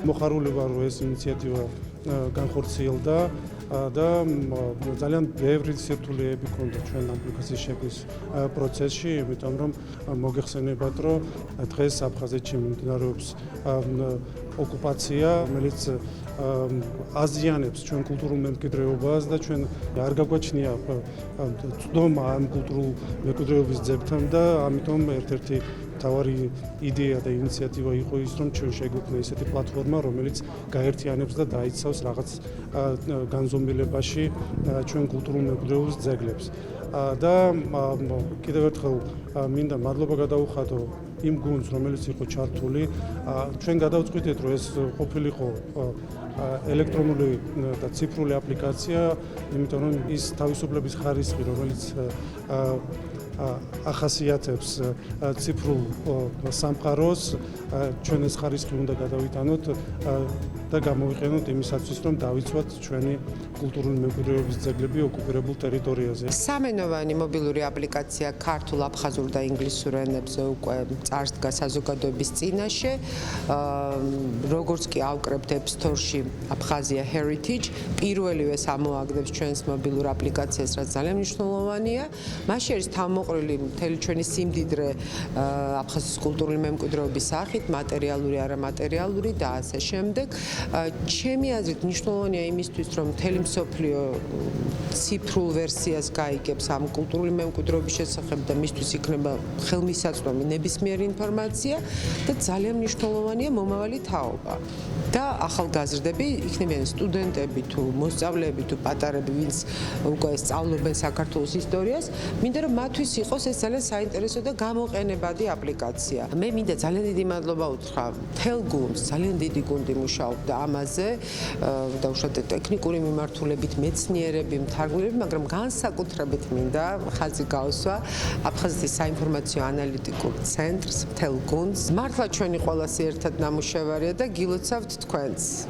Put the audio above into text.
მოხარული ვარ, რომ ეს ინიციატივა განხორციელდა და ძალიან ბევრი სირთულეები ჰქონდა ჩვენ აპლიკაციის შექმნის პროცესში, იმიტომ რომ მოგეხსენებათ, რომ დღეს აფხაზეთში მიმდინარეობს ოკუპაცია, რომელიც აზიანებს ჩვენ კულტურულ მემკვიდრეობას და ჩვენ არ გაგვაჩნია ცდომა ამ კულტურულ მემკვიდრეობის ძებთან და ამიტომ ერთ-ერთი მთავარი იდეა და ინიციატივა იყო ის, რომ ჩვენ შეგვექმნა ესეთი პლატფორმა, რომელიც გაერთიანებს და დაიცავს რაღაც განზომილებაში ჩვენ კულტურულ მემკვიდრეობის ძეგლებს. და კიდევ ერთხელ მინდა მადლობა გადაუხადო იმ გუნდს, რომელიც იყო ჩართული. ჩვენ გადავწყვიტეთ, რომ ეს ყოფილიყო ელექტრონული და ციფრული აპლიკაცია, იმიტომ რომ ის თავისუფლების ხარისხი, რომელიც ახასიათებს ციფრულ სამყაროს, ჩვენ ეს ხარისხი უნდა გადავიტანოთ და გამოვიყენოთ იმისათვის, რომ დავიცვათ ჩვენი კულტურული მემკვიდრეობის ძეგლები ოკუპირებულ ტერიტორიაზე. სამენოვანი მობილური აპლიკაცია ქართულ, აფხაზურ და ინგლისურ ენებზე უკვე წარსდგა საზოგადოების წინაშე. როგორც კი ავკრებთ App Store-ში Abkhazia Heritage, პირველივეს ამოაგდებს ჩვენს მობილურ აპლიკაციას, რაც ძალიან მნიშვნელოვანია. მასში არის თავმოყრილი მთელი ჩვენი სიმდიდრე აფხაზეთის კულტურული მემკვიდრეობის სახით, მატერიალური, არამატერიალური და ასე შემდეგ. ჩემი აზრით მნიშვნელოვანია იმისთვის, რომ მთელი მსოფლიო ციფრულ ვერსიას გაიგებს ამ კულტურული მემკვიდრეობის შესახებ და მისთვის იქნება ხელმისაწვდომი ნებისმიერი ინფორმაცია და ძალიან მნიშვნელოვანია მომავალი თაობა. და ახალგაზრდები, იქნებიან სტუდენტები თუ მოსწავლეები თუ პატარები, ვინც უკვე სწავლობენ საქართველოს ისტორიას, მინდა რომ მათთვის იყოს ეს ძალიან საინტერესო და გამოყენებადი აპლიკაცია. მე მინდა ძალიან დიდი მადლობა უთხრა მთელ გუნდს, ძალიან დიდი გუნდი მუშაობდა ამაზე, დაუშვათ ტექნიკური მიმართულებით, მეცნიერები, მთარგმნელები, მაგრამ განსაკუთრებით მინდა ხაზი გავსვა აფხაზეთის საინფორმაციო ანალიტიკურ ცენტრს, მთელ გუნდს. მართლა ჩვენი ყველასი ერთად ნამუშევარია და გილოცავთ თქვენს.